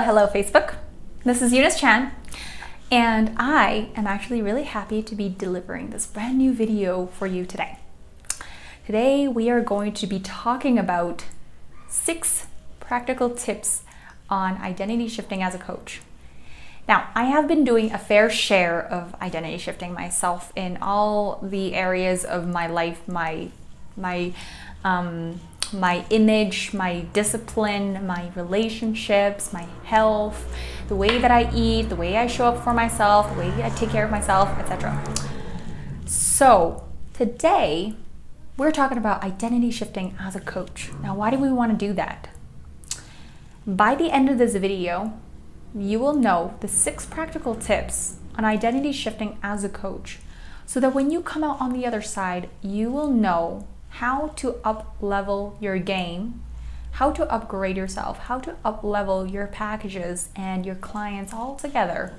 Hello Facebook. This is Eunice Chan, and I am actually really happy to be delivering this brand new video for you today. Today we are going to be talking about 6 practical tips on identity shifting as a coach. Now, I have been doing a fair share of identity shifting myself in all the areas of my life, my image, my discipline, my relationships, my health, the way that I eat, the way I show up for myself, the way I take care of myself, etc. So today we're talking about identity shifting as a coach. Now, why do we want to do that? By the end of this video, you will know the 6 practical tips on identity shifting as a coach, so that when you come out on the other side, you will know how to up-level your game, how to upgrade yourself, how to up-level your packages and your clients all together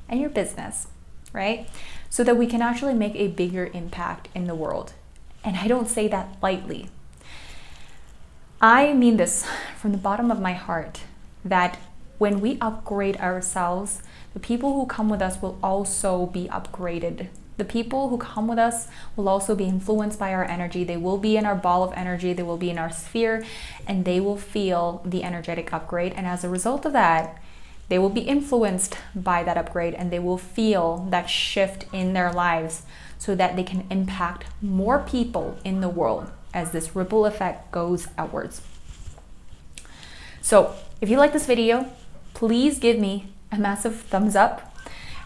and your business, right? So that we can actually make a bigger impact in the world. And I don't say that lightly. I mean this from the bottom of my heart, that when we upgrade ourselves, the people who come with us will also be upgraded. The people who come with us will also be influenced by our energy. They will be in our ball of energy, they will be in our sphere, and they will feel the energetic upgrade. And as a result of that, they will be influenced by that upgrade, and they will feel that shift in their lives so that they can impact more people in the world as this ripple effect goes outwards. So if you like this video, please give me a massive thumbs up,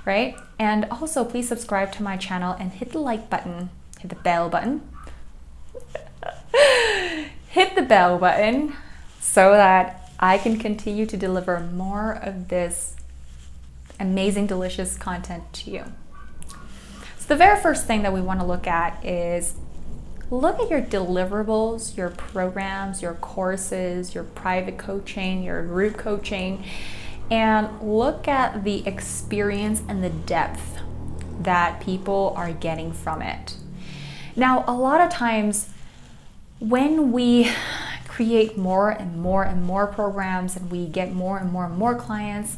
right? And also please subscribe to my channel and hit the like button, hit the bell button, hit the bell button so that I can continue to deliver more of this amazing, delicious content to you. So the very first thing that we want to look at is look at your deliverables, your programs, your courses, your private coaching, your group coaching, and look at the experience and the depth that people are getting from it. Now, a lot of times when we create more and more and more programs and we get more and more and more clients,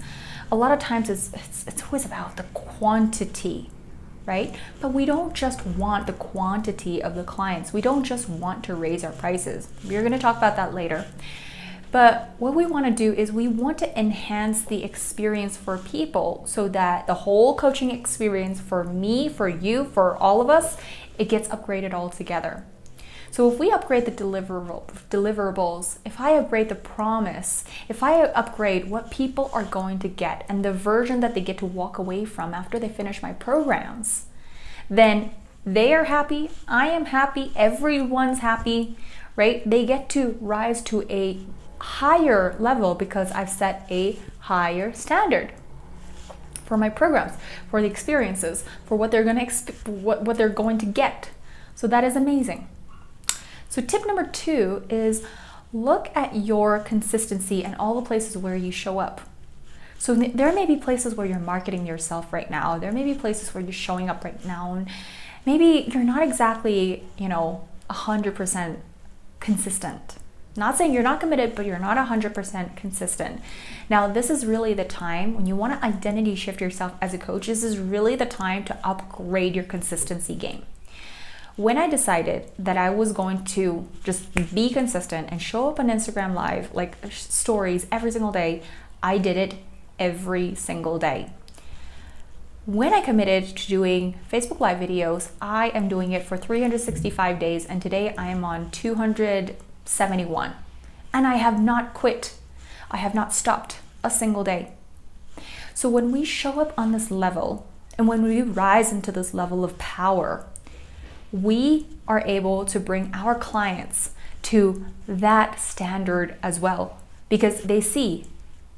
a lot of times it's always about the quantity, right? But we don't just want the quantity of the clients. We don't just want to raise our prices. We're going to talk about that later. But what we want to do is we want to enhance the experience for people so that the whole coaching experience for me, for you, for all of us, it gets upgraded all together. So if we upgrade the deliverables, if I upgrade the promise, if I upgrade what people are going to get and the version that they get to walk away from after they finish my programs, then they are happy, I am happy, everyone's happy, right? They get to rise to a higher level because I've set a higher standard for my programs, for the experiences, for what they're going to what they're going to get. So that is amazing. So tip number 2 is look at your consistency and all the places where you show up. So there may be places where you're marketing yourself right now. There may be places where you're showing up right now, and maybe you're not exactly, 100% consistent. Not saying you're not committed, but you're not 100% consistent. Now, this is really the time when you want to identity shift yourself as a coach. This is really the time to upgrade your consistency game. When I decided that I was going to just be consistent and show up on Instagram Live, like stories every single day, I did it every single day. When I committed to doing Facebook Live videos, I am doing it for 365 days, and today I am on 271, and I have not quit. I have not stopped a single day. So when we show up on this level and when we rise into this level of power, we are able to bring our clients to that standard as well, because they see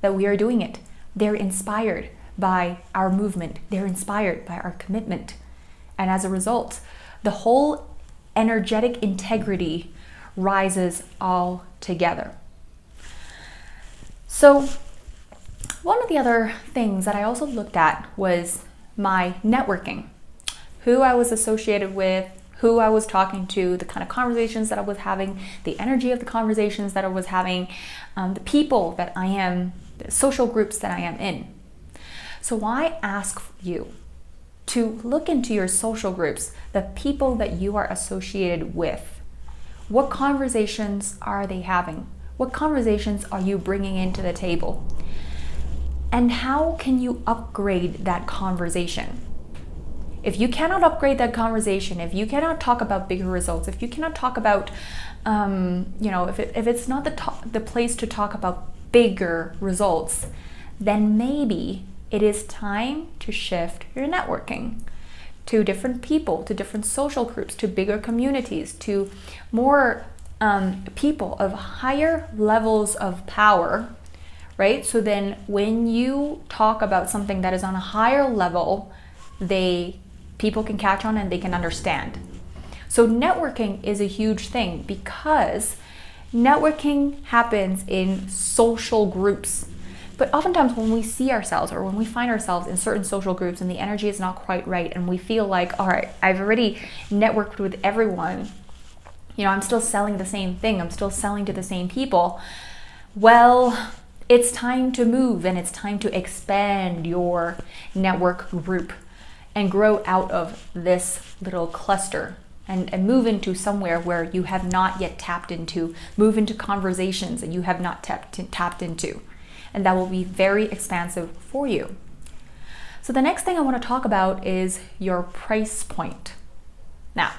that we are doing it. They're inspired by our movement. They're inspired by our commitment. And as a result, the whole energetic integrity rises all together. So one of the other things that I also looked at was my networking, who I was associated with, who I was talking to, the kind of conversations that I was having, the energy of the conversations that I was having, the people that I am the social groups that I am in. So I ask you to look into your social groups, the people that you are associated with. What conversations are they having? What conversations are you bringing into the table? And how can you upgrade that conversation? If you cannot upgrade that conversation, if you cannot talk about bigger results, if you cannot talk about, if it's not the place to talk about bigger results, then maybe it is time to shift your networking to different people, to different social groups, to bigger communities, to more people of higher levels of power, right? So then when you talk about something that is on a higher level, people can catch on and they can understand. So networking is a huge thing because networking happens in social groups. But oftentimes when we see ourselves or when we find ourselves in certain social groups and the energy is not quite right and we feel like, all right, I've already networked with everyone, I'm still selling the same thing, I'm still selling to the same people. Well, it's time to move and it's time to expand your network group and grow out of this little cluster and move into somewhere where you have not yet tapped into, move into conversations that you have not tapped into. And that will be very expansive for you. So the next thing I want to talk about is your price point. Now,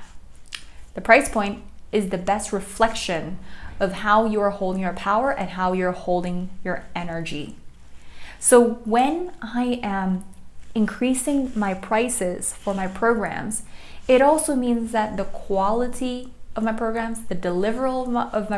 the price point is the best reflection of how you are holding your power and how you're holding your energy. So when I am increasing my prices for my programs, it also means that the quality of my programs, the deliverable of my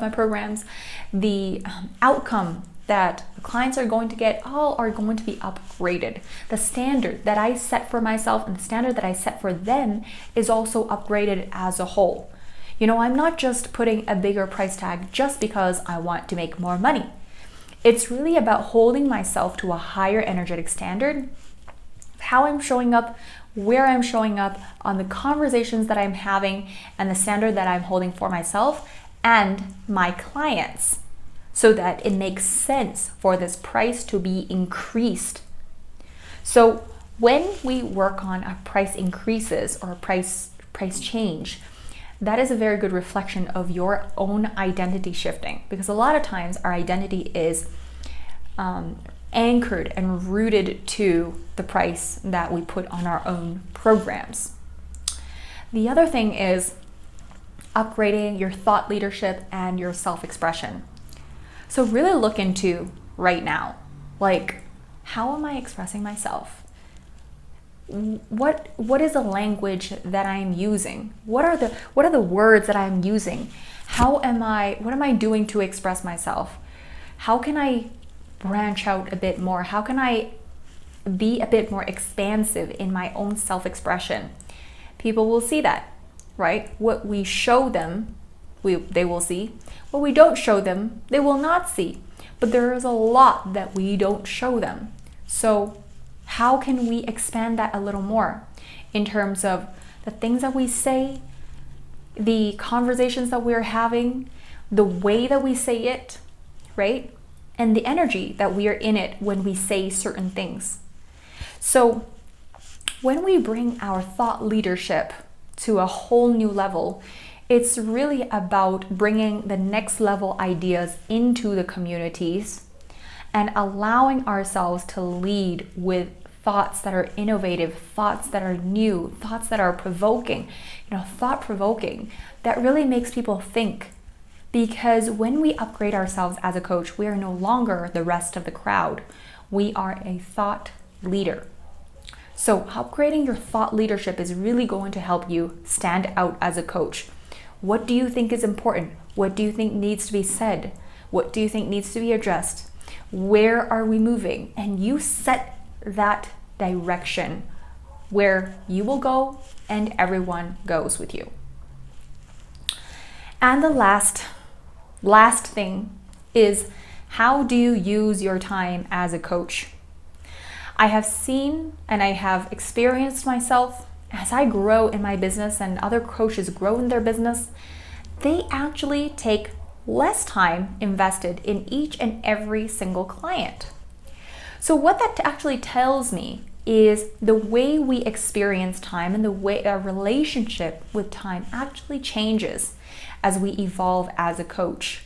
programs, the outcome that the clients are going to get, all are going to be upgraded. The standard that I set for myself and the standard that I set for them is also upgraded as a whole. I'm not just putting a bigger price tag just because I want to make more money. It's really about holding myself to a higher energetic standard, how I'm showing up, where I'm showing up, on the conversations that I'm having, and the standard that I'm holding for myself and my clients, so that it makes sense for this price to be increased. So when we work on a price increases or a price change, that is a very good reflection of your own identity shifting, because a lot of times our identity is anchored and rooted to the price that we put on our own programs. The other thing is upgrading your thought leadership and your self-expression. So really look into right now, like, how am I expressing myself? What is the language that I'm using? What are the words that I'm using? What am I doing to express myself? How can I branch out a bit more? How can I be a bit more expansive in my own self-expression? People will see that, right? What we show them, they will see. What we don't show them, they will not see. But there is a lot that we don't show them. So how can we expand that a little more in terms of the things that we say, the conversations that we're having, the way that we say it, right? And the energy that we are in it when we say certain things. So when we bring our thought leadership to a whole new level, it's really about bringing the next level ideas into the communities and allowing ourselves to lead with thoughts that are innovative, thoughts that are new, thoughts that are provoking, thought-provoking, that really makes people think. Because when we upgrade ourselves as a coach, we are no longer the rest of the crowd. We are a thought leader. So upgrading your thought leadership is really going to help you stand out as a coach. What do you think is important? What do you think needs to be said? What do you think needs to be addressed? Where are we moving? And you set that direction where you will go and everyone goes with you. And the last thing is, how do you use your time as a coach? I have seen and I have experienced myself as I grow in my business and other coaches grow in their business, they actually take less time invested in each and every single client. So what that actually tells me is the way we experience time and the way our relationship with time actually changes as we evolve as a coach.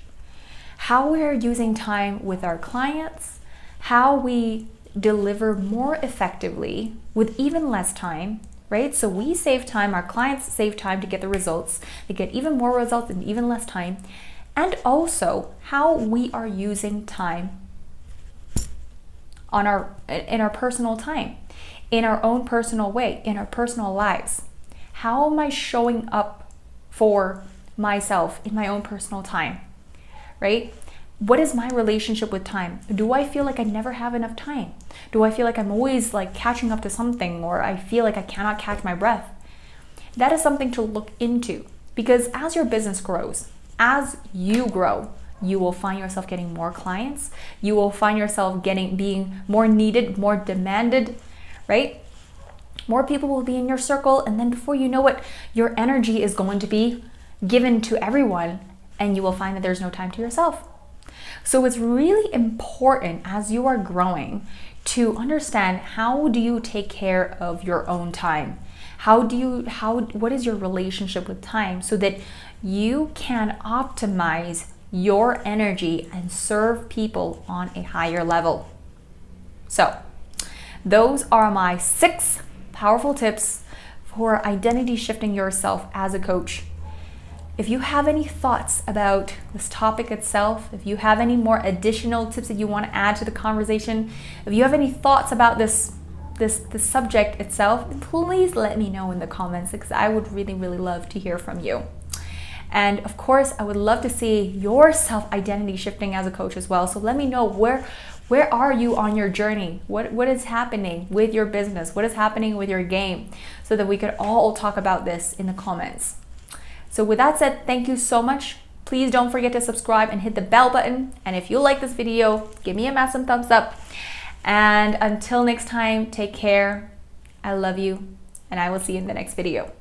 How we are using time with our clients, how we deliver more effectively with even less time, right? So we save time, our clients save time to get the results, they get even more results in even less time, and also how we are using time in our personal time, in our own personal way, in our personal lives. How am I showing up for myself in my own personal time, right? What is my relationship with time? Do I feel like I never have enough time? Do I feel like I'm always like catching up to something, or I feel like I cannot catch my breath? That is something to look into, because as your business grows, as you grow, you will find yourself getting more clients. You will find yourself being more needed, more demanded, right? More people will be in your circle, and then before you know it, your energy is going to be given to everyone, and you will find that there's no time to yourself. So it's really important as you are growing to understand, how do you take care of your own time? What is your relationship with time, so that you can optimize your energy and serve people on a higher level. So those are my 6 powerful tips for identity shifting yourself as a coach. If you have any thoughts about this topic itself, if you have any more additional tips that you want to add to the conversation, if you have any thoughts about this subject itself, please let me know in the comments, because I would really, really love to hear from you. And of course, I would love to see your self-identity shifting as a coach as well. So let me know, where are you on your journey? What is happening with your business? What is happening with your game? So that we could all talk about this in the comments. So with that said, thank you so much. Please don't forget to subscribe and hit the bell button. And if you like this video, give me a massive thumbs up. And until next time, take care. I love you, and I will see you in the next video.